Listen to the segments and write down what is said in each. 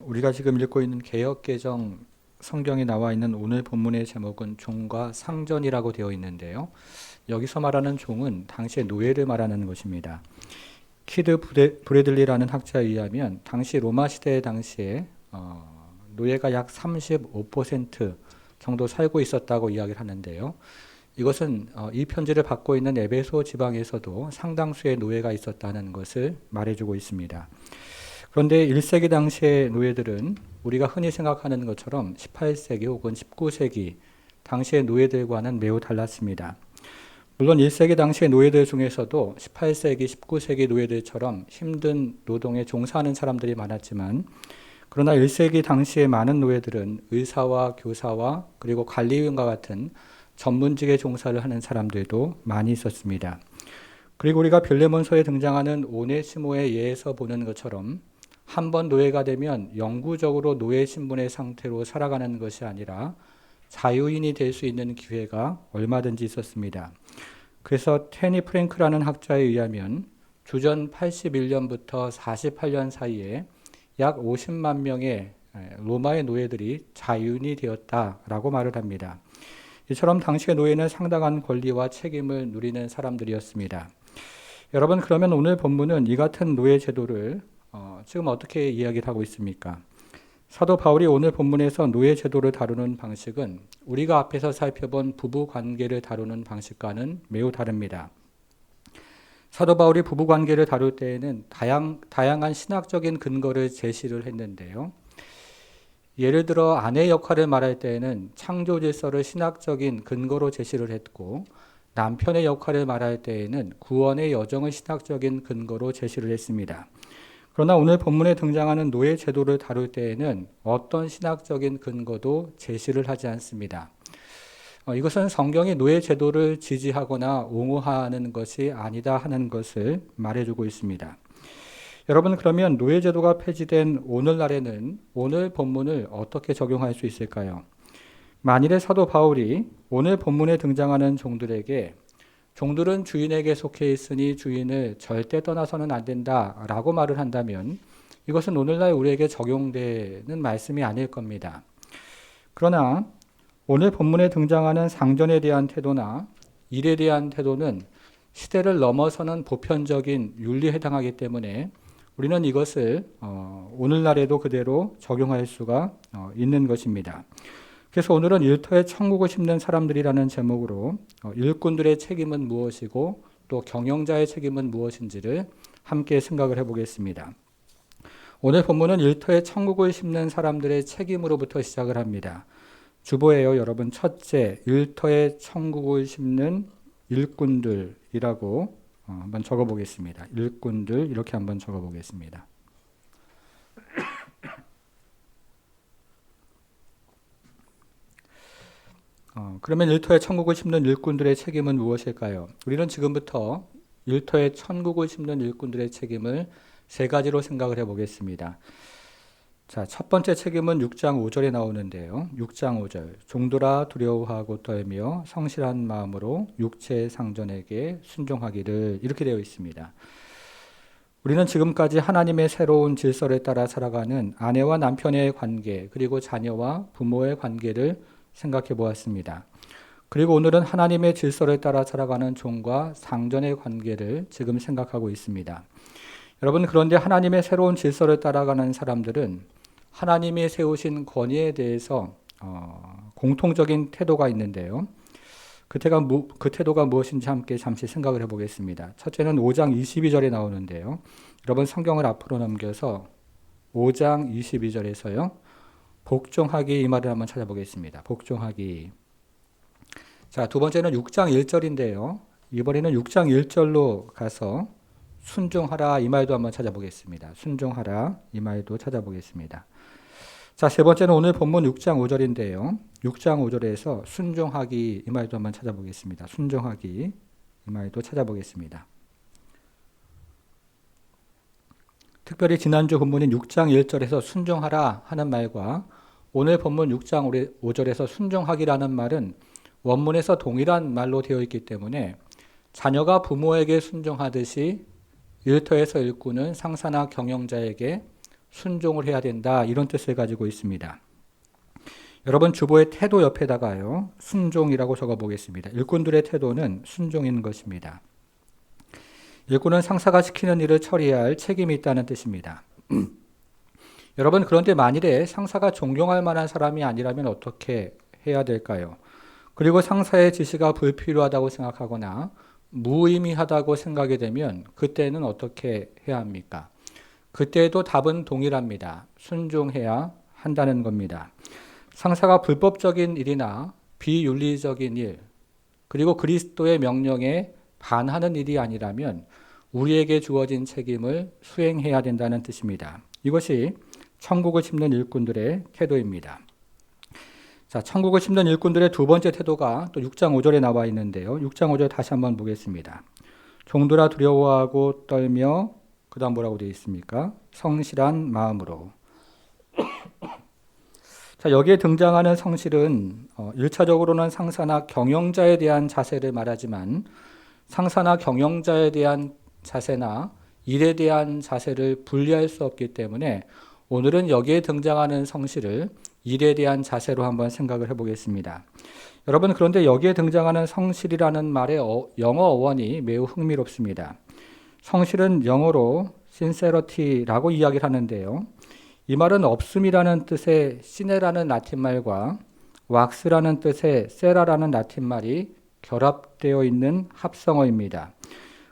우리가 지금 읽고 있는 개역개정 성경에 나와 있는 오늘 본문의 제목은 종과 상전이라고 되어 있는데요. 여기서 말하는 종은 당시의 노예를 말하는 것입니다. 키드 브래들리라는 학자에 의하면 당시 로마 시대 당시에 노예가 약 35% 정도 살고 있었다고 이야기를 하는데요. 이것은 이 편지를 받고 있는 에베소 지방에서도 상당수의 노예가 있었다는 것을 말해주고 있습니다. 그런데 1세기 당시의 노예들은 우리가 흔히 생각하는 것처럼 18세기 혹은 19세기 당시의 노예들과는 매우 달랐습니다. 물론 1세기 당시의 노예들 중에서도 18세기, 19세기 노예들처럼 힘든 노동에 종사하는 사람들이 많았지만, 그러나 1세기 당시의 많은 노예들은 의사와 교사와 그리고 관리위원과 같은 전문직에 종사를 하는 사람들도 많이 있었습니다. 그리고 우리가 빌레몬서에 등장하는 오네시모의 예에서 보는 것처럼 한 번 노예가 되면 영구적으로 노예 신분의 상태로 살아가는 것이 아니라 자유인이 될 수 있는 기회가 얼마든지 있었습니다. 그래서 테니 프랭크라는 학자에 의하면 주전 81년부터 48년 사이에 약 50만 명의 로마의 노예들이 자유인이 되었다라고 말을 합니다. 이처럼 당시의 노예는 상당한 권리와 책임을 누리는 사람들이었습니다. 여러분, 그러면 오늘 본문은 이 같은 노예 제도를 지금 어떻게 이야기를 하고 있습니까? 사도 바울이 오늘 본문에서 노예 제도를 다루는 방식은 우리가 앞에서 살펴본 부부 관계를 다루는 방식과는 매우 다릅니다. 사도 바울이 부부 관계를 다룰 때에는 다양한 신학적인 근거를 제시를 했는데요. 예를 들어 아내 역할을 말할 때에는 창조 질서를 신학적인 근거로 제시를 했고, 남편의 역할을 말할 때에는 구원의 여정을 신학적인 근거로 제시를 했습니다. 그러나 오늘 본문에 등장하는 노예 제도를 다룰 때에는 어떤 신학적인 근거도 제시를 하지 않습니다. 이것은 성경이 노예 제도를 지지하거나 옹호하는 것이 아니다 하는 것을 말해주고 있습니다. 여러분, 그러면 노예 제도가 폐지된 오늘날에는 오늘 본문을 어떻게 적용할 수 있을까요? 만일에 사도 바울이 오늘 본문에 등장하는 종들에게 종들은 주인에게 속해 있으니 주인을 절대 떠나서는 안 된다라고 말을 한다면 이것은 오늘날 우리에게 적용되는 말씀이 아닐 겁니다. 그러나 오늘 본문에 등장하는 상전에 대한 태도나 일에 대한 태도는 시대를 넘어서는 보편적인 윤리에 해당하기 때문에 우리는 이것을 오늘날에도 그대로 적용할 수가 있는 것입니다. 그래서 오늘은 일터에 천국을 심는 사람들이라는 제목으로 일꾼들의 책임은 무엇이고 또 경영자의 책임은 무엇인지를 함께 생각을 해보겠습니다. 오늘 본문은 일터에 천국을 심는 사람들의 책임으로부터 시작을 합니다. 주보예요, 여러분. 첫째, 일터에 천국을 심는 일꾼들이라고 한번 적어보겠습니다. 일꾼들 이렇게 한번 적어보겠습니다. 그러면 일터에 천국을 심는 일꾼들의 책임은 무엇일까요? 우리는 지금부터 일터에 천국을 심는 일꾼들의 책임을 세 가지로 생각을 해보겠습니다. 자, 첫 번째 책임은 6장 5절에 나오는데요. 6장 5절. 종들아 두려워하고 떨며 성실한 마음으로 육체의 상전에게 순종하기를, 이렇게 되어 있습니다. 우리는 지금까지 하나님의 새로운 질서를 따라 살아가는 아내와 남편의 관계, 그리고 자녀와 부모의 관계를 생각해 보았습니다. 그리고 오늘은 하나님의 질서를 따라 살아가는 종과 상전의 관계를 지금 생각하고 있습니다. 여러분, 그런데 하나님의 새로운 질서를 따라가는 사람들은 하나님이 세우신 권위에 대해서 공통적인 태도가 있는데요. 그 태도가 무엇인지 함께 잠시 생각을 해보겠습니다. 첫째는 5장 22절에 나오는데요. 여러분, 성경을 앞으로 넘겨서 5장 22절에서요. 복종하기, 이 말을 한번 찾아보겠습니다. 복종하기. 자, 두 번째는 6장 1절인데요. 이번에는 6장 1절로 가서 순종하라, 이 말도 한번 찾아보겠습니다. 순종하라, 이 말도 찾아보겠습니다. 자, 세 번째는 오늘 본문 6장 5절인데요. 6장 5절에서 순종하기, 이 말도 한번 찾아보겠습니다. 순종하기, 이 말도 찾아보겠습니다. 특별히 지난주 본문인 6장 1절에서 순종하라 하는 말과 오늘 본문 6장 5절에서 순종하기라는 말은 원문에서 동일한 말로 되어 있기 때문에 자녀가 부모에게 순종하듯이 일터에서 일꾼은 상사나 경영자에게 순종을 해야 된다. 이런 뜻을 가지고 있습니다. 여러분 주보의 태도 옆에다가요. 순종이라고 적어 보겠습니다. 일꾼들의 태도는 순종인 것입니다. 일꾼은 상사가 시키는 일을 처리해야 할 책임이 있다는 뜻입니다. 여러분 그런데 만일에 상사가 존경할 만한 사람이 아니라면 어떻게 해야 될까요? 그리고 상사의 지시가 불필요하다고 생각하거나 무의미하다고 생각이 되면 그때는 어떻게 해야 합니까? 그때도 답은 동일합니다. 순종해야 한다는 겁니다. 상사가 불법적인 일이나 비윤리적인 일, 그리고 그리스도의 명령에 반하는 일이 아니라면 우리에게 주어진 책임을 수행해야 된다는 뜻입니다. 이것이 천국을 짚는 일꾼들의 태도입니다. 자, 천국을 짚는 일꾼들의 두 번째 태도가 또 6장 5절에 나와 있는데요. 6장 5절 다시 한번 보겠습니다. 종들아 두려워하고 떨며 그 다음 뭐라고 되어 있습니까? 성실한 마음으로. 자, 여기에 등장하는 성실은 1차적으로는 상사나 경영자에 대한 자세를 말하지만 상사나 경영자에 대한 자세나 일에 대한 자세를 분리할 수 없기 때문에 오늘은 여기에 등장하는 성실을 일에 대한 자세로 한번 생각을 해보겠습니다. 여러분 그런데 여기에 등장하는 성실이라는 말의 영어 어원이 매우 흥미롭습니다. 성실은 영어로 sincerity라고 이야기를 하는데요. 이 말은 없음이라는 뜻의 시네라는 라틴말과 왁스라는 뜻의 세라라는 라틴말이 결합되어 있는 합성어입니다.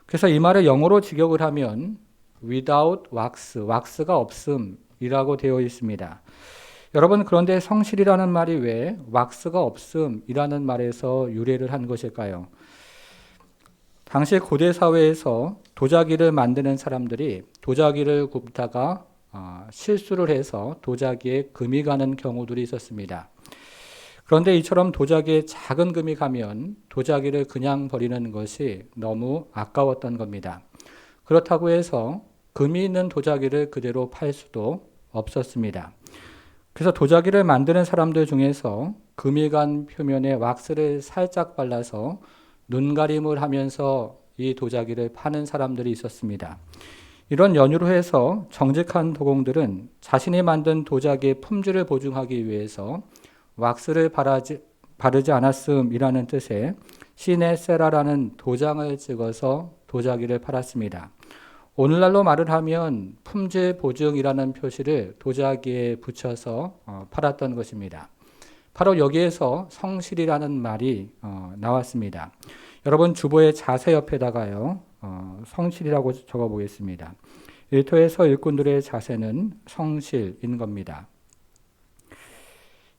그래서 이 말을 영어로 직역을 하면 without wax, wax가 없음이라고 되어 있습니다. 여러분 그런데 성실이라는 말이 왜 wax가 없음이라는 말에서 유래를 한 것일까요? 당시 고대 사회에서 도자기를 만드는 사람들이 도자기를 굽다가 실수를 해서 도자기에 금이 가는 경우들이 있었습니다. 그런데 이처럼 도자기에 작은 금이 가면 도자기를 그냥 버리는 것이 너무 아까웠던 겁니다. 그렇다고 해서 금이 있는 도자기를 그대로 팔 수도 없었습니다. 그래서 도자기를 만드는 사람들 중에서 금이 간 표면에 왁스를 살짝 발라서 눈가림을 하면서 이 도자기를 파는 사람들이 있었습니다. 이런 연유로 해서 정직한 도공들은 자신이 만든 도자기의 품질을 보증하기 위해서 왁스를 바르지 않았음이라는 뜻의 시네세라라는 도장을 찍어서 도자기를 팔았습니다. 오늘날로 말을 하면 품질 보증이라는 표시를 도자기에 붙여서 팔았던 것입니다. 바로 여기에서 성실이라는 말이 나왔습니다. 여러분 주보의 자세 옆에다가요. 성실이라고 적어 보겠습니다. 일터에서 일꾼들의 자세는 성실인 겁니다.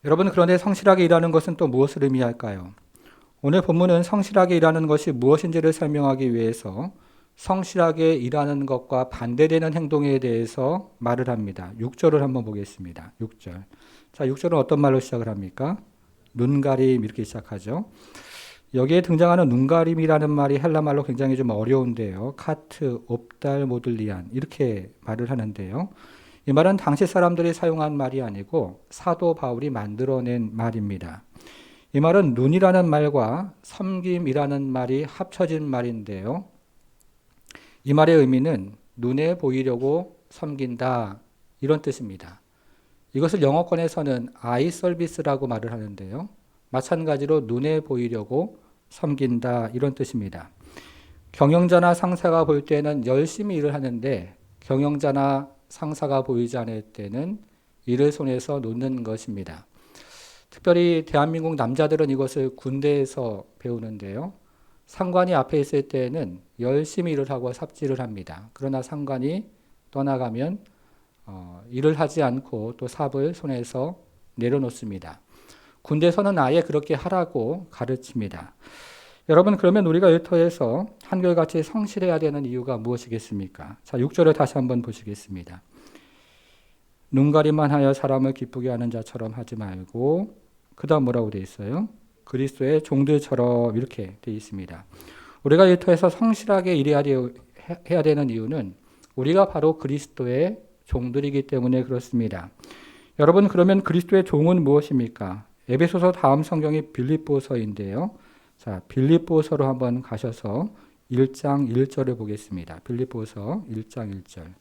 여러분 그런데 성실하게 일하는 것은 또 무엇을 의미할까요? 오늘 본문은 성실하게 일하는 것이 무엇인지를 설명하기 위해서 성실하게 일하는 것과 반대되는 행동에 대해서 말을 합니다. 6절을 한번 보겠습니다. 6절. 자, 6절은 어떤 말로 시작을 합니까? 눈가림 이렇게 시작하죠. 여기에 등장하는 눈가림이라는 말이 헬라말로 굉장히 좀 어려운데요. 카트, 옵달, 모들리안 이렇게 말을 하는데요. 이 말은 당시 사람들이 사용한 말이 아니고 사도 바울이 만들어낸 말입니다. 이 말은 눈이라는 말과 섬김이라는 말이 합쳐진 말인데요. 이 말의 의미는 눈에 보이려고 섬긴다 이런 뜻입니다. 이것을 영어권에서는 아이 서비스라고 말을 하는데요. 마찬가지로 눈에 보이려고 섬긴다 이런 뜻입니다. 경영자나 상사가 볼 때는 열심히 일을 하는데 경영자나 상사가 보이지 않을 때는 일을 손에서 놓는 것입니다. 특별히 대한민국 남자들은 이것을 군대에서 배우는데요. 상관이 앞에 있을 때는 열심히 일을 하고 삽질을 합니다. 그러나 상관이 떠나가면 일을 하지 않고 또 삽을 손에서 내려놓습니다. 군대에서는 아예 그렇게 하라고 가르칩니다. 여러분 그러면 우리가 일터에서 한결같이 성실해야 되는 이유가 무엇이겠습니까? 자, 6절을 다시 한번 보시겠습니다. 눈가림만 하여 사람을 기쁘게 하는 자처럼 하지 말고 그 다음 뭐라고 되어 있어요? 그리스도의 종들처럼 이렇게 되어 있습니다. 우리가 일터에서 성실하게 일해야 되는 이유는 우리가 바로 그리스도의 종들이기 때문에 그렇습니다. 여러분 그러면 그리스도의 종은 무엇입니까? 에베소서 다음 성경이 빌립보서인데요. 자, 빌립보서로 한번 가셔서 1장 1절을 보겠습니다. 빌립보서 1장 1절.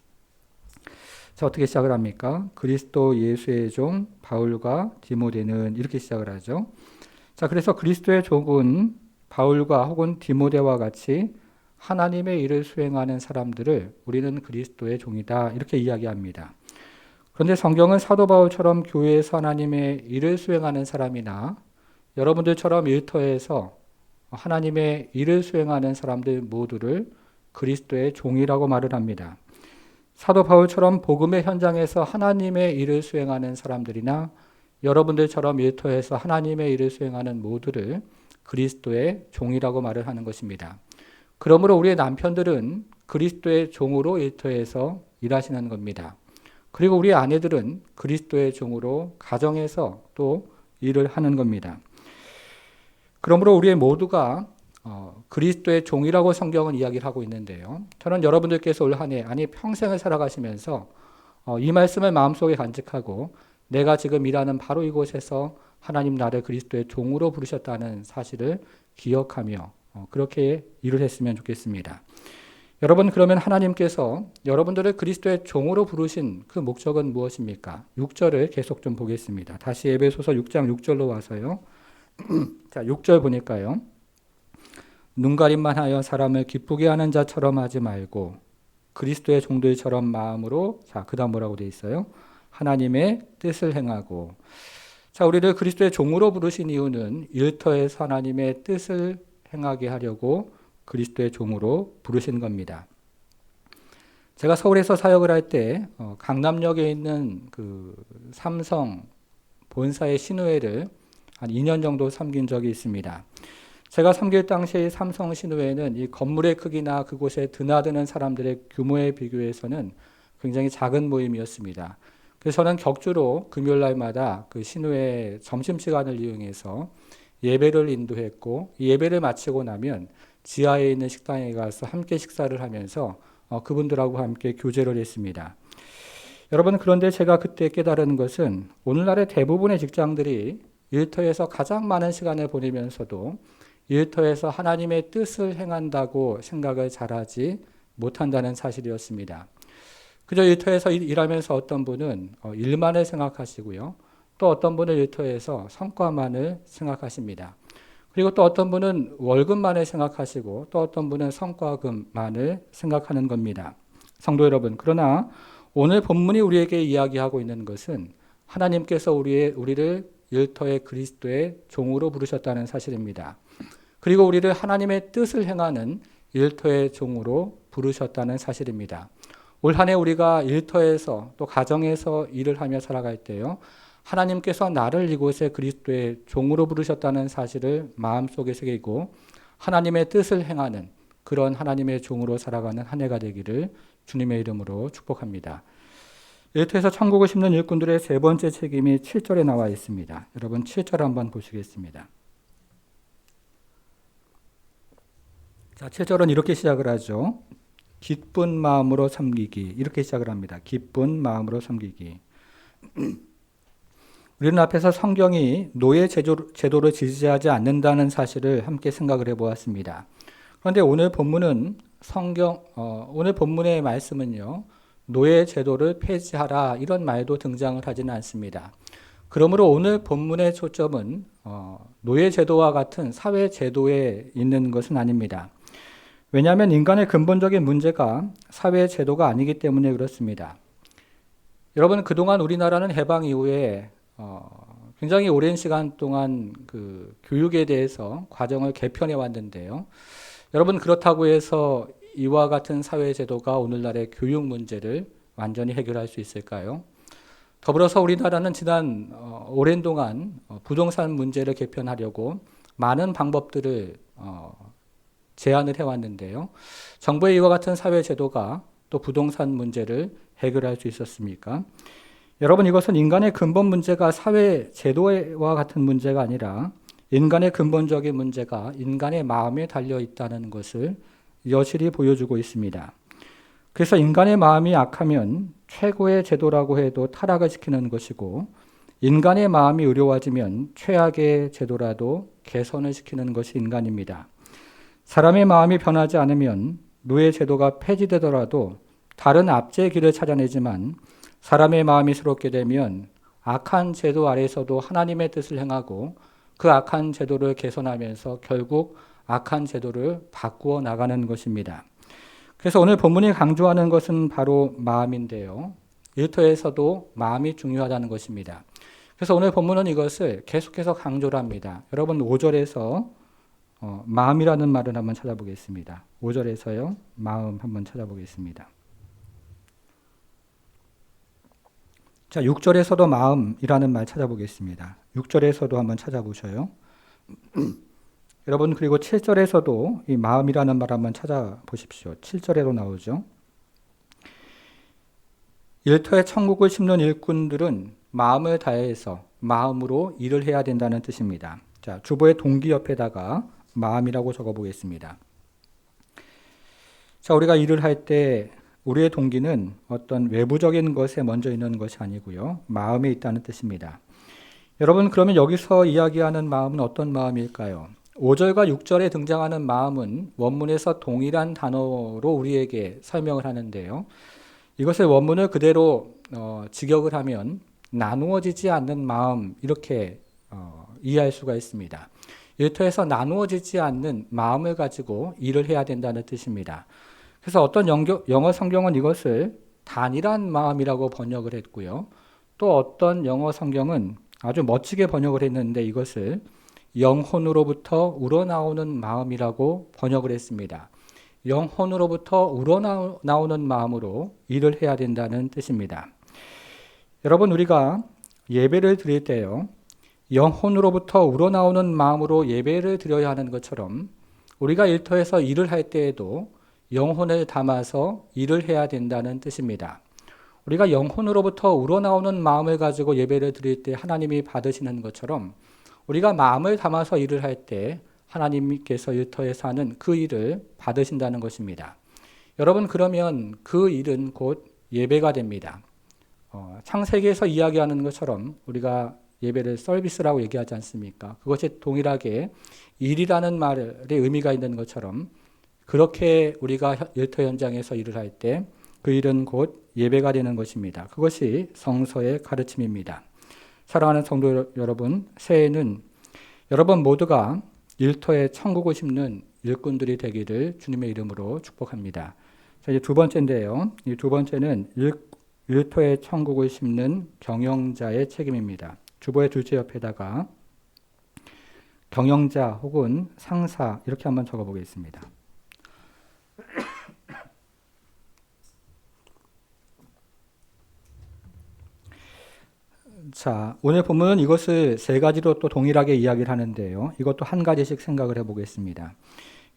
자, 어떻게 시작을 합니까? 그리스도 예수의 종 바울과 디모데는 이렇게 시작을 하죠. 자, 그래서 그리스도의 종은 바울과 혹은 디모데와 같이 하나님의 일을 수행하는 사람들을 우리는 그리스도의 종이다 이렇게 이야기합니다. 그런데 성경은 사도 바울처럼 교회에서 하나님의 일을 수행하는 사람이나 여러분들처럼 일터에서 하나님의 일을 수행하는 사람들 모두를 그리스도의 종이라고 말을 합니다. 사도 바울처럼 복음의 현장에서 하나님의 일을 수행하는 사람들이나 여러분들처럼 일터에서 하나님의 일을 수행하는 모두를 그리스도의 종이라고 말을 하는 것입니다. 그러므로 우리의 남편들은 그리스도의 종으로 일터에서 일하시는 겁니다. 그리고 우리 아내들은 그리스도의 종으로 가정에서 또 일을 하는 겁니다. 그러므로 우리 모두가 그리스도의 종이라고 성경은 이야기를 하고 있는데요. 저는 여러분들께서 올 한 해, 아니 평생을 살아가시면서 이 말씀을 마음속에 간직하고 내가 지금 일하는 바로 이곳에서 하나님 나를 그리스도의 종으로 부르셨다는 사실을 기억하며 그렇게 일을 했으면 좋겠습니다. 여러분, 그러면 하나님께서 여러분들을 그리스도의 종으로 부르신 그 목적은 무엇입니까? 6절을 계속 좀 보겠습니다. 다시 에베소서 6장 6절로 와서요. 자, 6절 보니까요. 눈가림만 하여 사람을 기쁘게 하는 자처럼 하지 말고 그리스도의 종들처럼 마음으로, 자, 그 다음 뭐라고 되어 있어요? 하나님의 뜻을 행하고. 자, 우리를 그리스도의 종으로 부르신 이유는 일터에서 하나님의 뜻을 행하게 하려고 그리스도의 종으로 부르신 겁니다. 제가 서울에서 사역을 할 때 강남역에 있는 그 삼성 본사의 신우회를 한 2년 정도 섬긴 적이 있습니다. 제가 섬길 당시 삼성 신우회는 이 건물의 크기나 그곳에 드나드는 사람들의 규모에 비교해서는 굉장히 작은 모임이었습니다. 그래서 저는 격주로 금요일 날마다 그 신우회 점심시간을 이용해서 예배를 인도했고, 이 예배를 마치고 나면 지하에 있는 식당에 가서 함께 식사를 하면서 그분들하고 함께 교제를 했습니다. 여러분, 그런데 제가 그때 깨달은 것은 오늘날의 대부분의 직장들이 일터에서 가장 많은 시간을 보내면서도 일터에서 하나님의 뜻을 행한다고 생각을 잘하지 못한다는 사실이었습니다. 그저 일터에서 일하면서 어떤 분은 일만을 생각하시고요. 또 어떤 분은 일터에서 성과만을 생각하십니다. 그리고 또 어떤 분은 월급만을 생각하시고 또 어떤 분은 성과금만을 생각하는 겁니다. 성도 여러분, 그러나 오늘 본문이 우리에게 이야기하고 있는 것은 하나님께서 우리를 일터의 그리스도의 종으로 부르셨다는 사실입니다. 그리고 우리를 하나님의 뜻을 행하는 일터의 종으로 부르셨다는 사실입니다. 올 한 해 우리가 일터에서 또 가정에서 일을 하며 살아갈 때요, 하나님께서 나를 이곳에 그리스도의 종으로 부르셨다는 사실을 마음속에 새기고 하나님의 뜻을 행하는 그런 하나님의 종으로 살아가는 한 해가 되기를 주님의 이름으로 축복합니다. 일터에서 천국을 심는 일꾼들의 세 번째 책임이 7절에 나와 있습니다. 여러분 7절 한번 보시겠습니다. 자, 7절은 이렇게 시작을 하죠. 기쁜 마음으로 섬기기. 이렇게 시작을 합니다. 기쁜 마음으로 섬기기. 우리는 앞에서 성경이 노예 제도를 지지하지 않는다는 사실을 함께 생각을 해보았습니다. 그런데 오늘 본문은 오늘 본문의 말씀은요, 노예 제도를 폐지하라 이런 말도 등장을 하지는 않습니다. 그러므로 오늘 본문의 초점은 노예 제도와 같은 사회 제도에 있는 것은 아닙니다. 왜냐하면 인간의 근본적인 문제가 사회 제도가 아니기 때문에 그렇습니다. 여러분, 그동안 우리나라는 해방 이후에 굉장히 오랜 시간 동안 그 교육에 대해서 과정을 개편해 왔는데요. 여러분, 그렇다고 해서 이와 같은 사회 제도가 오늘날의 교육 문제를 완전히 해결할 수 있을까요? 더불어서 우리나라는 지난 오랜 동안 부동산 문제를 개편하려고 많은 방법들을 제안을 해왔는데요. 정부의 이와 같은 사회 제도가 또 부동산 문제를 해결할 수 있었습니까? 여러분, 이것은 인간의 근본 문제가 사회 제도와 같은 문제가 아니라 인간의 근본적인 문제가 인간의 마음에 달려 있다는 것을 여실히 보여주고 있습니다. 그래서 인간의 마음이 악하면 최고의 제도라고 해도 타락을 시키는 것이고, 인간의 마음이 의로워지면 최악의 제도라도 개선을 시키는 것이 인간입니다. 사람의 마음이 변하지 않으면 노예 제도가 폐지되더라도 다른 압제의 길을 찾아내지만 사람의 마음이 새롭게 되면 악한 제도 아래에서도 하나님의 뜻을 행하고 그 악한 제도를 개선하면서 결국 악한 제도를 바꾸어 나가는 것입니다. 그래서 오늘 본문이 강조하는 것은 바로 마음인데요. 일터에서도 마음이 중요하다는 것입니다. 그래서 오늘 본문은 이것을 계속해서 강조를 합니다. 여러분 5절에서 마음이라는 말을 한번 찾아보겠습니다. 5절에서요. 마음 한번 찾아보겠습니다. 자, 6절에서도 마음이라는 말 찾아보겠습니다. 6절에서도 한번 찾아보셔요. 여러분 그리고 7절에서도 이 마음이라는 말 한번 찾아보십시오. 7절에도 나오죠. 일터에 천국을 심는 일꾼들은 마음을 다해서 마음으로 일을 해야 된다는 뜻입니다. 자, 주보의 동기 옆에다가 마음이라고 적어보겠습니다. 자, 우리가 일을 할 때 우리의 동기는 어떤 외부적인 것에 먼저 있는 것이 아니고요. 마음에 있다는 뜻입니다. 여러분 그러면 여기서 이야기하는 마음은 어떤 마음일까요? 5절과 6절에 등장하는 마음은 원문에서 동일한 단어로 우리에게 설명을 하는데요. 이것을 원문을 그대로 직역을 하면 나누어지지 않는 마음 이렇게 이해할 수가 있습니다. 일터에서 나누어지지 않는 마음을 가지고 일을 해야 된다는 뜻입니다. 그래서 어떤 영어 성경은 이것을 단일한 마음이라고 번역을 했고요. 또 어떤 영어 성경은 아주 멋지게 번역을 했는데 이것을 영혼으로부터 우러나오는 마음이라고 번역을 했습니다. 영혼으로부터 우러나오는 마음으로 일을 해야 된다는 뜻입니다. 여러분 우리가 예배를 드릴 때요. 영혼으로부터 우러나오는 마음으로 예배를 드려야 하는 것처럼 우리가 일터에서 일을 할 때에도 영혼을 담아서 일을 해야 된다는 뜻입니다. 우리가 영혼으로부터 우러나오는 마음을 가지고 예배를 드릴 때 하나님이 받으시는 것처럼 우리가 마음을 담아서 일을 할 때 하나님께서 일터에서 하는 그 일을 받으신다는 것입니다. 여러분 그러면 그 일은 곧 예배가 됩니다. 창세기에서 이야기하는 것처럼 우리가 예배를 서비스라고 얘기하지 않습니까? 그것이 동일하게 일이라는 말의 의미가 있는 것처럼 그렇게 우리가 일터 현장에서 일을 할 때 그 일은 곧 예배가 되는 것입니다. 그것이 성서의 가르침입니다. 사랑하는 성도 여러분, 새해에는 여러분 모두가 일터에 천국을 심는 일꾼들이 되기를 주님의 이름으로 축복합니다. 자, 이제 두 번째인데요. 이 두 번째는 일터에 천국을 심는 경영자의 책임입니다. 주보의 둘째 옆에다가 경영자 혹은 상사 이렇게 한번 적어보겠습니다. 자, 오늘 본문은 이것을 세 가지로 또 동일하게 이야기를 하는데요. 이것도 한 가지씩 생각을 해보겠습니다.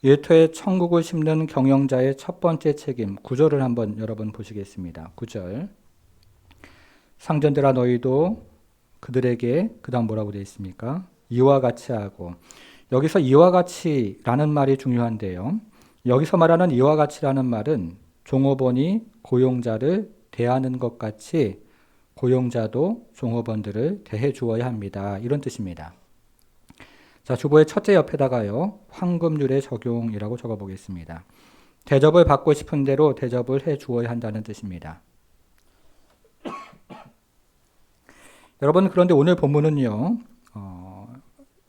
일터에 천국을 심는 경영자의 첫 번째 책임, 9절을 한번 여러분 보시겠습니다. 9절. 상전들아 너희도 그들에게 그 다음 뭐라고 되어 있습니까? 이와 같이 하고. 여기서 이와 같이라는 말이 중요한데요. 여기서 말하는 이와 같이라는 말은 종업원이 고용자를 대하는 것 같이 고용자도 종업원들을 대해 주어야 합니다. 이런 뜻입니다. 자, 주보의 첫째 옆에다가요. 황금률의 적용이라고 적어보겠습니다. 대접을 받고 싶은 대로 대접을 해 주어야 한다는 뜻입니다. 여러분 그런데 오늘 본문은요.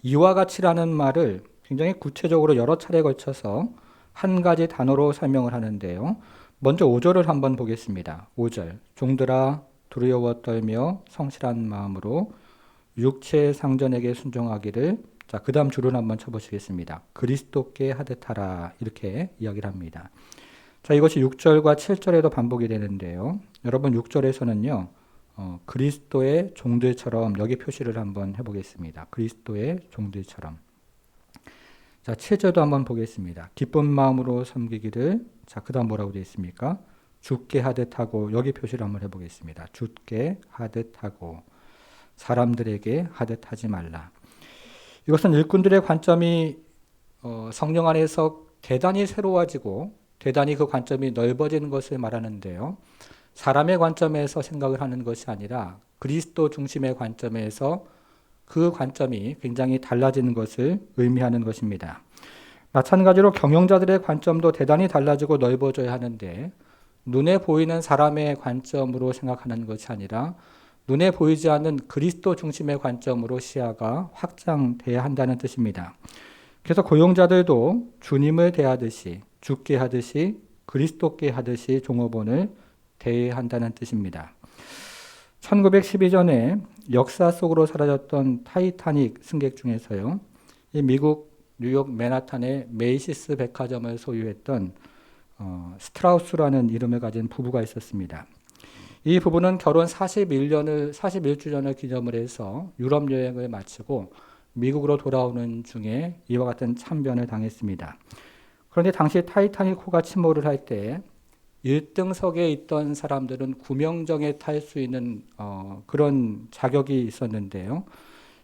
이와 같이라는 말을 굉장히 구체적으로 여러 차례 걸쳐서 한 가지 단어로 설명을 하는데요. 먼저 5절을 한번 보겠습니다. 5절. 종들아 두려워 떨며 성실한 마음으로 육체의 상전에게 순종하기를. 자, 그 다음 줄을 한번 쳐보시겠습니다. 그리스도께 하듯 하라. 이렇게 이야기를 합니다. 자, 이것이 6절과 7절에도 반복이 되는데요. 여러분 6절에서는요. 그리스도의 종들처럼 여기 표시를 한번 해보겠습니다. 그리스도의 종들처럼. 자, 7절도 한번 보겠습니다. 기쁜 마음으로 섬기기를. 자, 그 다음 뭐라고 되어 있습니까? 죽게 하듯 하고. 여기 표시를 한번 해보겠습니다. 죽게 하듯 하고. 사람들에게 하듯 하지 말라. 이것은 일꾼들의 관점이 성령 안에서 대단히 새로워지고 대단히 그 관점이 넓어지는 것을 말하는데요. 사람의 관점에서 생각을 하는 것이 아니라 그리스도 중심의 관점에서 그 관점이 굉장히 달라지는 것을 의미하는 것입니다. 마찬가지로 경영자들의 관점도 대단히 달라지고 넓어져야 하는데 눈에 보이는 사람의 관점으로 생각하는 것이 아니라 눈에 보이지 않는 그리스도 중심의 관점으로 시야가 확장돼야 한다는 뜻입니다. 그래서 고용자들도 주님을 대하듯이, 주께 하듯이, 그리스도께 하듯이 종업원을 대해야 한다는 뜻입니다. 1912년에 역사 속으로 사라졌던 타이타닉 승객 중에서요, 이 미국 뉴욕 맨하탄의 메이시스 백화점을 소유했던 스트라우스라는 이름을 가진 부부가 있었습니다. 이 부부는 결혼 41주년을 기념을 해서 유럽 여행을 마치고 미국으로 돌아오는 중에 이와 같은 참변을 당했습니다. 그런데 당시 타이타닉호가 침몰을 할 때 1등석에 있던 사람들은 구명정에 탈 수 있는 그런 자격이 있었는데요.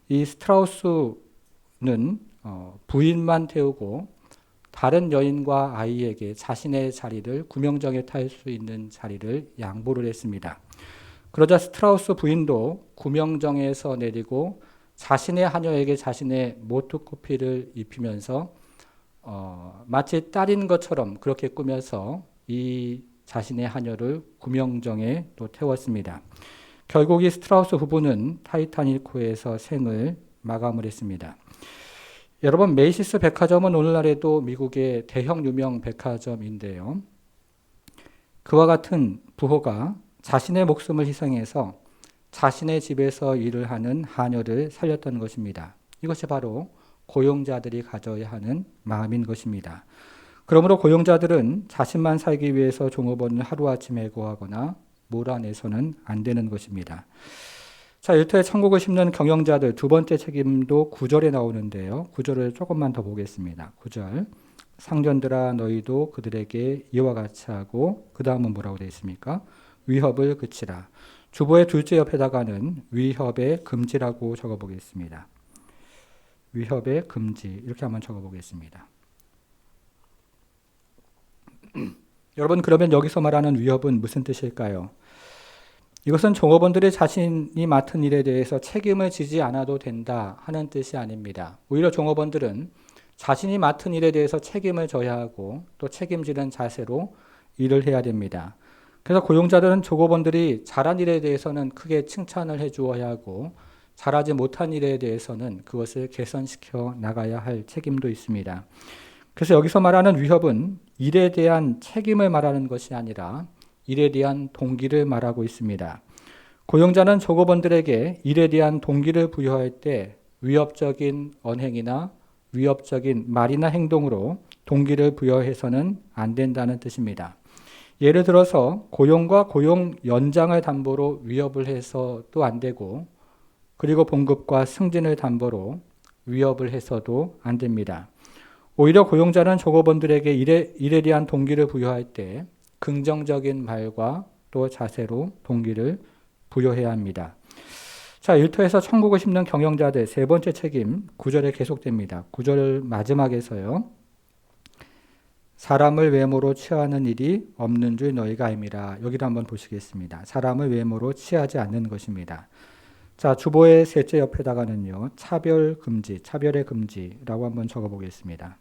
이 스트라우스는 부인만 태우고 다른 여인과 아이에게 자신의 자리를 구명정에 탈 수 있는 자리를 양보를 했습니다. 그러자 스트라우스 부인도 구명정에서 내리고 자신의 하녀에게 자신의 모토코피를 입히면서 마치 딸인 것처럼 그렇게 꾸며서 이 자신의 하녀를 구명정에 또 태웠습니다. 결국 이 스트라우스 부부는 타이타닉호에서 생을 마감을 했습니다. 여러분, 메이시스 백화점은 오늘날에도 미국의 대형 유명 백화점인데요. 그와 같은 부호가 자신의 목숨을 희생해서 자신의 집에서 일을 하는 하녀를 살렸던 것입니다. 이것이 바로 고용자들이 가져야 하는 마음인 것입니다. 그러므로 고용자들은 자신만 살기 위해서 종업원을 하루아침에 고하거나 몰아내서는 안 되는 것입니다. 자, 일터에 천국을 심는 경영자들 두 번째 책임도 9절에 나오는데요. 9절을 조금만 더 보겠습니다. 9절. 상전들아 너희도 그들에게 이와 같이 하고 그 다음은 뭐라고 되어 있습니까? 위협을 그치라. 주보의 둘째 옆에다가는 위협의 금지라고 적어보겠습니다. 위협의 금지 이렇게 한번 적어보겠습니다. 여러분, 그러면 여기서 말하는 위협은 무슨 뜻일까요? 이것은 종업원들이 자신이 맡은 일에 대해서 책임을 지지 않아도 된다 하는 뜻이 아닙니다. 오히려 종업원들은 자신이 맡은 일에 대해서 책임을 져야 하고 또 책임지는 자세로 일을 해야 됩니다. 그래서 고용자들은 종업원들이 잘한 일에 대해서는 크게 칭찬을 해주어야 하고 잘하지 못한 일에 대해서는 그것을 개선시켜 나가야 할 책임도 있습니다. 그래서 여기서 말하는 위협은 일에 대한 책임을 말하는 것이 아니라 일에 대한 동기를 말하고 있습니다. 고용자는 종업원들에게 일에 대한 동기를 부여할 때 위협적인 언행이나 위협적인 말이나 행동으로 동기를 부여해서는 안 된다는 뜻입니다. 예를 들어서 고용과 고용 연장을 담보로 위협을 해서도 안 되고 그리고 봉급과 승진을 담보로 위협을 해서도 안 됩니다. 오히려 고용자는 종업원들에게 일에 대한 동기를 부여할 때 긍정적인 말과 또 자세로 동기를 부여해야 합니다. 자, 일터에서 천국을 심는 경영자들 세 번째 책임 9절에 계속됩니다. 9절 마지막에서요. 사람을 외모로 취하는 일이 없는 줄 너희가 알미라. 여기를 한번 보시겠습니다. 사람을 외모로 취하지 않는 것입니다. 자, 주보의 셋째 옆에다가는요. 차별 금지, 차별의 금지라고 한번 적어보겠습니다.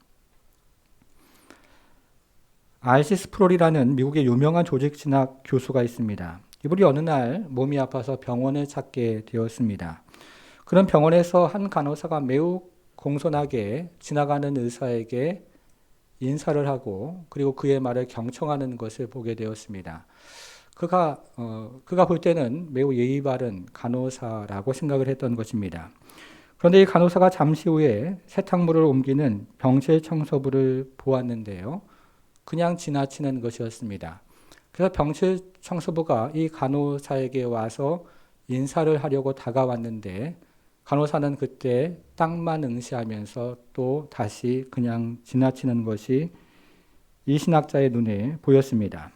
R.C. 스프롤이라는 미국의 유명한 조직진학 교수가 있습니다. 이분이 어느 날 몸이 아파서 병원을 찾게 되었습니다. 그런 병원에서 한 간호사가 매우 공손하게 지나가는 의사에게 인사를 하고 그리고 그의 말을 경청하는 것을 보게 되었습니다. 그가 볼 때는 매우 예의 바른 간호사라고 생각을 했던 것입니다. 그런데 이 간호사가 잠시 후에 세탁물을 옮기는 병실 청소부를 보았는데요. 그냥 지나치는 것이었습니다. 그래서 병실 청소부가 이 간호사에게 와서 인사를 하려고 다가왔는데 간호사는 그때 딱만 응시하면서 또 다시 그냥 지나치는 것이 이 신학자의 눈에 보였습니다.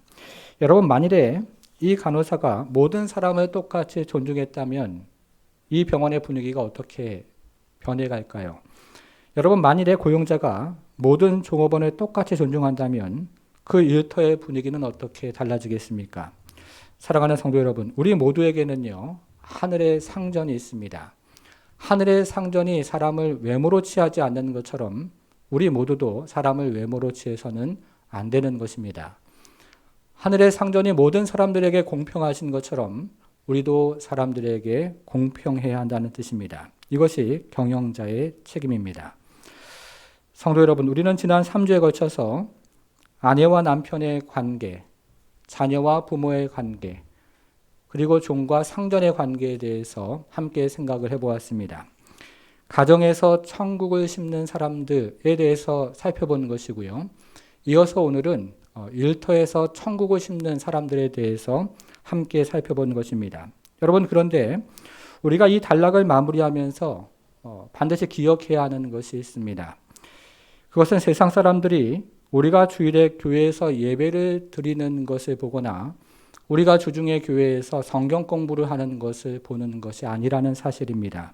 여러분, 만일에 이 간호사가 모든 사람을 똑같이 존중했다면 이 병원의 분위기가 어떻게 변해갈까요? 여러분, 만일에 고용자가 모든 종업원을 똑같이 존중한다면 그 일터의 분위기는 어떻게 달라지겠습니까? 사랑하는 성도 여러분, 우리 모두에게는요, 하늘의 상전이 있습니다. 하늘의 상전이 사람을 외모로 취하지 않는 것처럼 우리 모두도 사람을 외모로 취해서는 안 되는 것입니다. 하늘의 상전이 모든 사람들에게 공평하신 것처럼 우리도 사람들에게 공평해야 한다는 뜻입니다. 이것이 경영자의 책임입니다. 성도 여러분, 우리는 지난 3주에 걸쳐서 아내와 남편의 관계, 자녀와 부모의 관계, 그리고 종과 상전의 관계에 대해서 함께 생각을 해보았습니다. 가정에서 천국을 심는 사람들에 대해서 살펴보는 것이고요. 이어서 오늘은 일터에서 천국을 심는 사람들에 대해서 함께 살펴보는 것입니다. 여러분, 그런데 우리가 이 단락을 마무리하면서 반드시 기억해야 하는 것이 있습니다. 그것은 세상 사람들이 우리가 주일에 교회에서 예배를 드리는 것을 보거나 우리가 주중에 교회에서 성경 공부를 하는 것을 보는 것이 아니라는 사실입니다.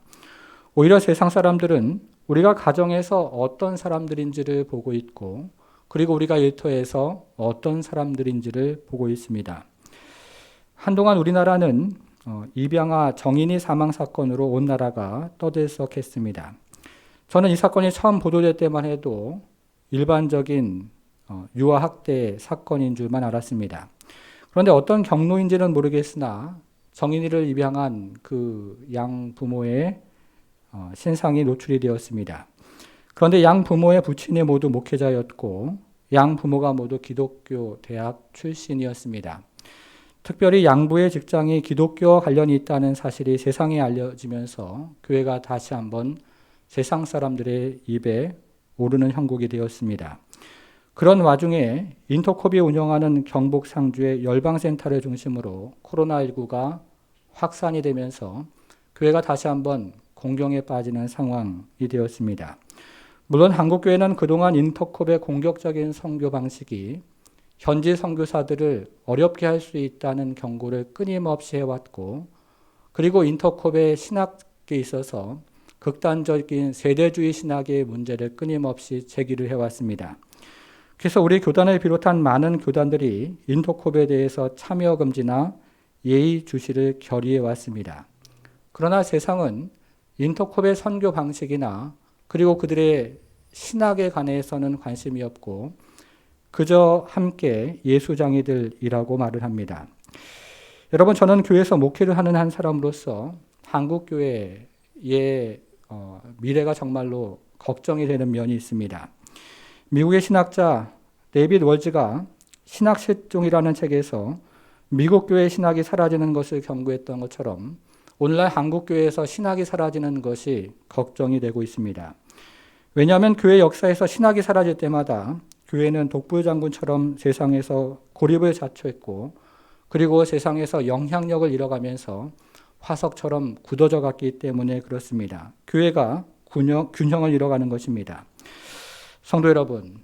오히려 세상 사람들은 우리가 가정에서 어떤 사람들인지를 보고 있고, 그리고 우리가 일터에서 어떤 사람들인지를 보고 있습니다. 한동안 우리나라는 입양아 정인이 사망 사건으로 온 나라가 떠들썩했습니다. 저는 이 사건이 처음 보도될 때만 해도 일반적인 유아학대 사건인 줄만 알았습니다. 그런데 어떤 경로인지는 모르겠으나 정인이를 입양한 그 양 부모의 신상이 노출이 되었습니다. 그런데 양 부모의 부친이 모두 목회자였고 양 부모가 모두 기독교 대학 출신이었습니다. 특별히 양부의 직장이 기독교와 관련이 있다는 사실이 세상에 알려지면서 교회가 다시 한번 세상 사람들의 입에 오르는 형국이 되었습니다. 그런 와중에 인터콥이 운영하는 경북 상주의 열방센터를 중심으로 코로나19가 확산이 되면서 교회가 다시 한번 공경에 빠지는 상황이 되었습니다. 물론 한국교회는 그동안 인터콥의 공격적인 선교 방식이 현지 선교사들을 어렵게 할 수 있다는 경고를 끊임없이 해왔고, 그리고 인터콥의 신학에 있어서 극단적인 세대주의 신학의 문제를 끊임없이 제기를 해왔습니다. 그래서 우리 교단을 비롯한 많은 교단들이 인터콥에 대해서 참여 금지나 예의 주시를 결의해 왔습니다. 그러나 세상은 인터콥의 선교 방식이나 그리고 그들의 신학에 관해서는 관심이 없고 그저 함께 예수장이들이라고 말을 합니다. 여러분, 저는 교회에서 목회를 하는 한 사람으로서 한국교회의 미래가 정말로 걱정이 되는 면이 있습니다. 미국의 신학자 데이빗 월즈가 신학실종이라는 책에서 미국 교회의 신학이 사라지는 것을 경고했던 것처럼 오늘날 한국교회에서 신학이 사라지는 것이 걱정이 되고 있습니다. 왜냐하면 교회 역사에서 신학이 사라질 때마다 교회는 독불장군처럼 세상에서 고립을 자초했고, 그리고 세상에서 영향력을 잃어가면서 화석처럼 굳어져 갔기 때문에 그렇습니다. 교회가 균형을 잃어가는 것입니다. 성도 여러분,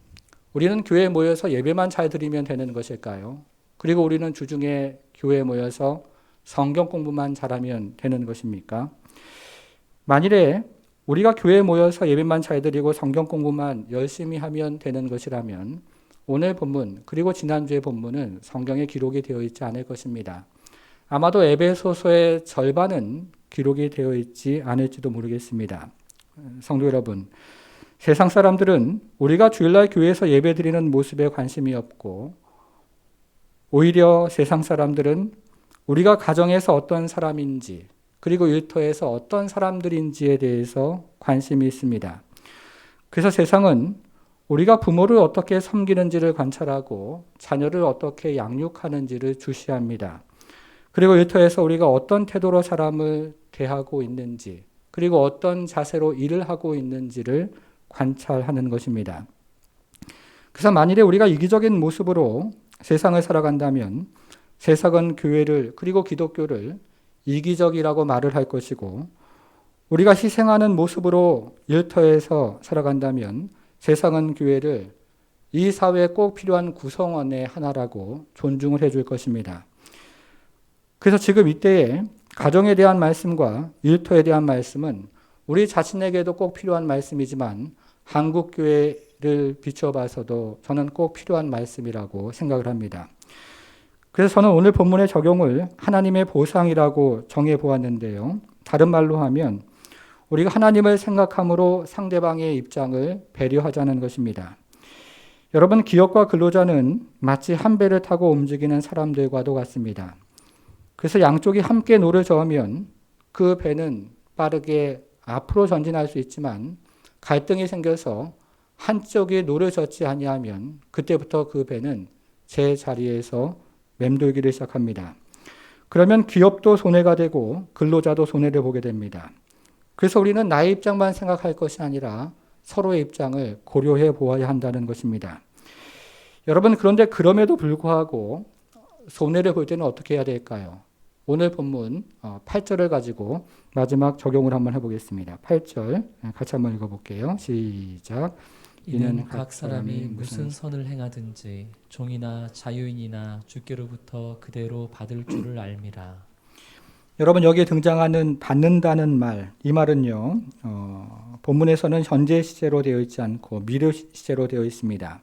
우리는 교회에 모여서 예배만 잘 드리면 되는 것일까요? 그리고 우리는 주중에 교회에 모여서 성경 공부만 잘하면 되는 것입니까? 만일에 우리가 교회에 모여서 예배만 잘 드리고 성경 공부만 열심히 하면 되는 것이라면 오늘 본문 그리고 지난주의 본문은 성경에 기록이 되어 있지 않을 것입니다. 아마도 에베소서의 절반은 기록이 되어 있지 않을지도 모르겠습니다. 성도 여러분, 세상 사람들은 우리가 주일날 교회에서 예배 드리는 모습에 관심이 없고, 오히려 세상 사람들은 우리가 가정에서 어떤 사람인지 그리고 일터에서 어떤 사람들인지에 대해서 관심이 있습니다. 그래서 세상은 우리가 부모를 어떻게 섬기는지를 관찰하고 자녀를 어떻게 양육하는지를 주시합니다. 그리고 일터에서 우리가 어떤 태도로 사람을 대하고 있는지, 그리고 어떤 자세로 일을 하고 있는지를 관찰하는 것입니다. 그래서 만일에 우리가 이기적인 모습으로 세상을 살아간다면 세상은 교회를 그리고 기독교를 이기적이라고 말을 할 것이고, 우리가 희생하는 모습으로 일터에서 살아간다면 세상은 교회를 이 사회에 꼭 필요한 구성원의 하나라고 존중을 해줄 것입니다. 그래서 지금 이때에 가정에 대한 말씀과 일터에 대한 말씀은 우리 자신에게도 꼭 필요한 말씀이지만 한국교회를 비춰봐서도 저는 꼭 필요한 말씀이라고 생각을 합니다. 그래서 저는 오늘 본문의 적용을 하나님의 보상이라고 정해보았는데요. 다른 말로 하면 우리가 하나님을 생각함으로 상대방의 입장을 배려하자는 것입니다. 여러분, 기업과 근로자는 마치 한 배를 타고 움직이는 사람들과도 같습니다. 그래서 양쪽이 함께 노를 저으면 그 배는 빠르게 앞으로 전진할 수 있지만 갈등이 생겨서 한쪽이 노를 젓지 아니하면 그때부터 그 배는 제 자리에서 맴돌기를 시작합니다. 그러면 기업도 손해가 되고 근로자도 손해를 보게 됩니다. 그래서 우리는 나의 입장만 생각할 것이 아니라 서로의 입장을 고려해 보아야 한다는 것입니다. 여러분, 그런데 그럼에도 불구하고 손해를 볼 때는 어떻게 해야 될까요? 오늘 본문 8절을 가지고 마지막 적용을 한번 해보겠습니다. 8절 같이 한번 읽어볼게요. 시작. 이는 각 사람이 무슨 선을 행하든지 종이나 자유인이나 주께로부터 그대로 받을 줄을 알미라. 여러분, 여기에 등장하는 받는다는 말, 이 말은요, 본문에서는 현재 시제로 되어 있지 않고 미래 시제로 되어 있습니다.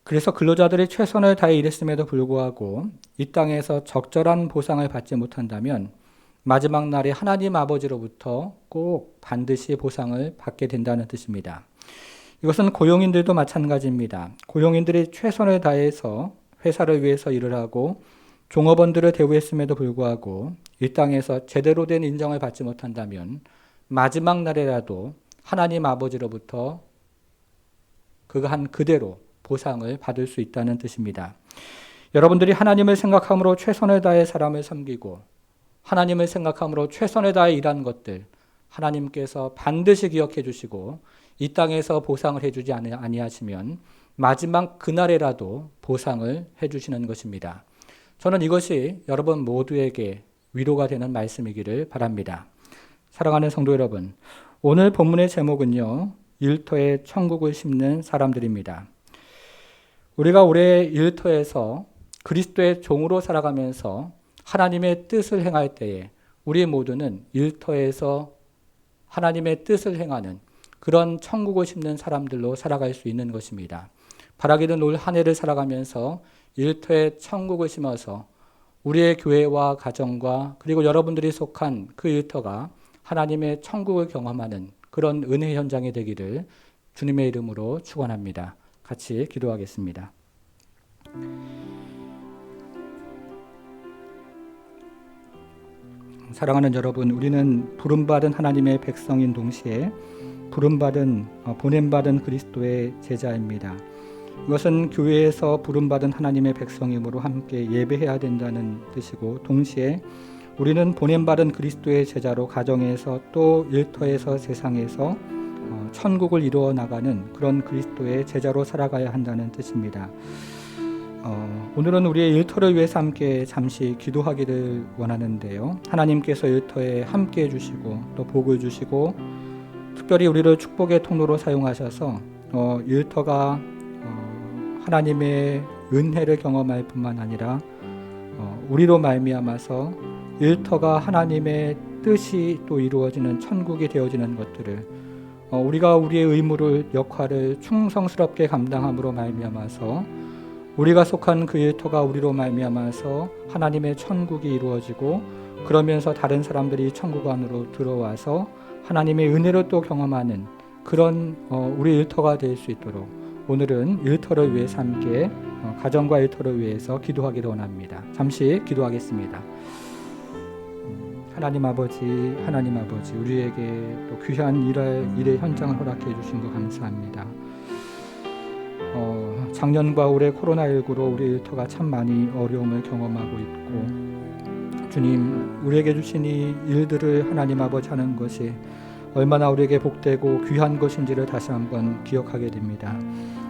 그래서 근로자들이 최선을 다해 일했음에도 불구하고 이 땅에서 적절한 보상을 받지 못한다면 마지막 날에 하나님 아버지로부터 꼭 반드시 보상을 받게 된다는 뜻입니다. 이것은 고용인들도 마찬가지입니다. 고용인들이 최선을 다해서 회사를 위해서 일을 하고 종업원들을 대우했음에도 불구하고 이 땅에서 제대로 된 인정을 받지 못한다면 마지막 날에라도 하나님 아버지로부터 그가 한 그대로 보상을 받을 수 있다는 뜻입니다. 여러분들이 하나님을 생각함으로 최선을 다해 사람을 섬기고 하나님을 생각함으로 최선을 다해 일한 것들 하나님께서 반드시 기억해 주시고 이 땅에서 보상을 해주지 아니하시면 마지막 그날에라도 보상을 해주시는 것입니다. 저는 이것이 여러분 모두에게 위로가 되는 말씀이기를 바랍니다. 사랑하는 성도 여러분, 오늘 본문의 제목은요, 일터에 천국을 심는 사람들입니다. 우리가 올해 일터에서 그리스도의 종으로 살아가면서 하나님의 뜻을 행할 때에 우리 모두는 일터에서 하나님의 뜻을 행하는 그런 천국을 심는 사람들로 살아갈 수 있는 것입니다. 바라기는 올 한 해를 살아가면서 일터에 천국을 심어서 우리의 교회와 가정과 그리고 여러분들이 속한 그 일터가 하나님의 천국을 경험하는 그런 은혜 현장이 되기를 주님의 이름으로 축원합니다. 같이 기도하겠습니다. 사랑하는 여러분, 우리는 부름받은 하나님의 백성인 동시에 보냄받은 그리스도의 제자입니다. 이것은 교회에서 부름받은 하나님의 백성이므로 함께 예배해야 된다는 뜻이고 동시에 우리는 보냄받은 그리스도의 제자로 가정에서 또 일터에서 세상에서 천국을 이루어 나가는 그런 그리스도의 제자로 살아가야 한다는 뜻입니다. 오늘은 우리의 일터를 위해서 함께 잠시 기도하기를 원하는데요. 하나님께서 일터에 함께 해주시고 또 복을 주시고 특별히 우리를 축복의 통로로 사용하셔서 일터가 하나님의 은혜를 경험할 뿐만 아니라 우리로 말미암아서 일터가 하나님의 뜻이 또 이루어지는 천국이 되어지는 것들을 우리가 우리의 의무를 역할을 충성스럽게 감당함으로 말미암아서 우리가 속한 그 일터가 우리로 말미암아서 하나님의 천국이 이루어지고 그러면서 다른 사람들이 천국 안으로 들어와서 하나님의 은혜를 또 경험하는 그런 우리 일터가 될 수 있도록 오늘은 일터를 위해서 함께 가정과 일터를 위해서 기도하기를 원합니다. 잠시 기도하겠습니다. 하나님 아버지 우리에게 또 귀한 일의 현장을 허락해 주신 것 감사합니다. 작년과 올해 코로나19로 우리 일터가 참 많이 어려움을 경험하고 있고 주님, 우리에게 주신 이 일들을 하나님 아버지 하는 것이 얼마나 우리에게 복되고 귀한 것인지를 다시 한번 기억하게 됩니다.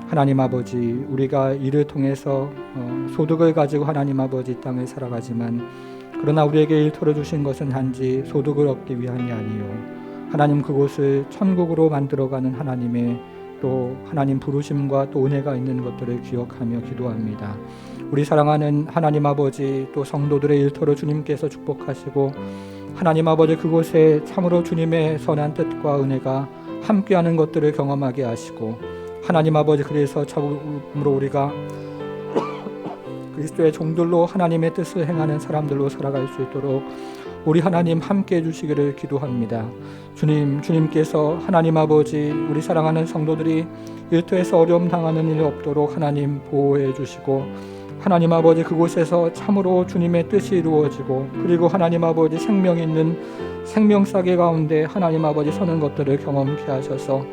하나님 아버지, 우리가 이를 통해서 소득을 가지고 하나님 아버지 땅을 살아가지만 그러나 우리에게 일터를 주신 것은 단지 소득을 얻기 위함이 아니요 하나님 그곳을 천국으로 만들어가는 하나님의 또 하나님 부르심과 또 은혜가 있는 것들을 기억하며 기도합니다. 우리 사랑하는 하나님 아버지 또 성도들의 일터를 주님께서 축복하시고 하나님 아버지 그곳에 참으로 주님의 선한 뜻과 은혜가 함께하는 것들을 경험하게 하시고 하나님 아버지 그래서 참으로 우리가 그리스도의 종들로 하나님의 뜻을 행하는 사람들로 살아갈 수 있도록 우리 하나님 함께 해주시기를 기도합니다. 주님께서 하나님 아버지 우리 사랑하는 성도들이 일터에서 어려움 당하는 일 없도록 하나님 보호해 주시고, 하나님 아버지 그곳에서 참으로 주님의 뜻이 이루어지고, 그리고 하나님 아버지 생명 있는 생명사계 가운데 하나님 아버지 서는 것들을 경험케 하셔서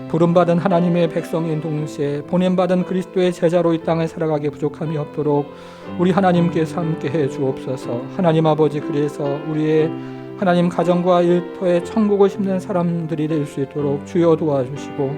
부름받은 하나님의 백성인 동시에 보냄받은 그리스도의 제자로 이 땅을 살아가게 부족함이 없도록 우리 하나님께서 함께해 주옵소서. 하나님 아버지, 그래서 우리의 하나님 가정과 일터에 천국을 심는 사람들이 될 수 있도록 주여 도와주시고,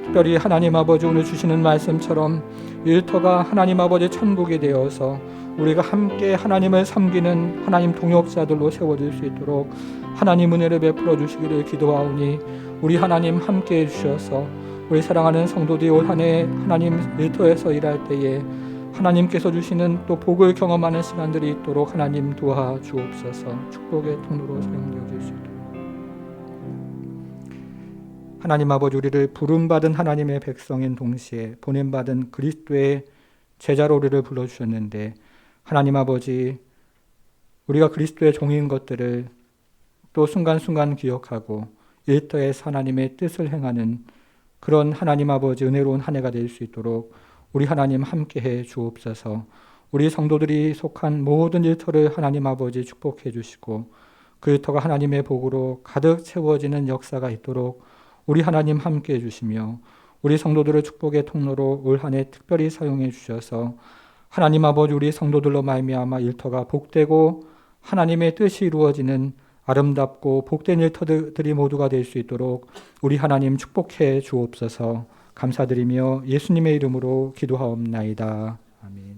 특별히 하나님 아버지 오늘 주시는 말씀처럼 일터가 하나님 아버지 천국이 되어서 우리가 함께 하나님을 섬기는 하나님 동역자들로 세워질 수 있도록 하나님 은혜를 베풀어 주시기를 기도하오니, 우리 하나님 함께해 주셔서 우리 사랑하는 성도들이 올 한 해 하나님 일터에서 일할 때에 하나님께서 주시는 또 복을 경험하는 시간들이 있도록 하나님 도와주옵소서. 축복의 통로로 사용되어질 수 있도록. 하나님 아버지, 우리를 부름받은 하나님의 백성인 동시에 보냄받은 그리스도의 제자로 우리를 불러주셨는데, 하나님 아버지 우리가 그리스도의 종인 것들을 또 순간순간 기억하고 일터에서 하나님의 뜻을 행하는 그런 하나님 아버지 은혜로운 한 해가 될 수 있도록 우리 하나님 함께해 주옵소서. 우리 성도들이 속한 모든 일터를 하나님 아버지 축복해 주시고, 그 일터가 하나님의 복으로 가득 채워지는 역사가 있도록 우리 하나님 함께해 주시며, 우리 성도들을 축복의 통로로 올 한 해 특별히 사용해 주셔서 하나님 아버지 우리 성도들로 말미암아 일터가 복되고 하나님의 뜻이 이루어지는 아름답고 복된 일터들이 모두가 될 수 있도록 우리 하나님 축복해 주옵소서. 감사드리며 예수님의 이름으로 기도하옵나이다. 아멘.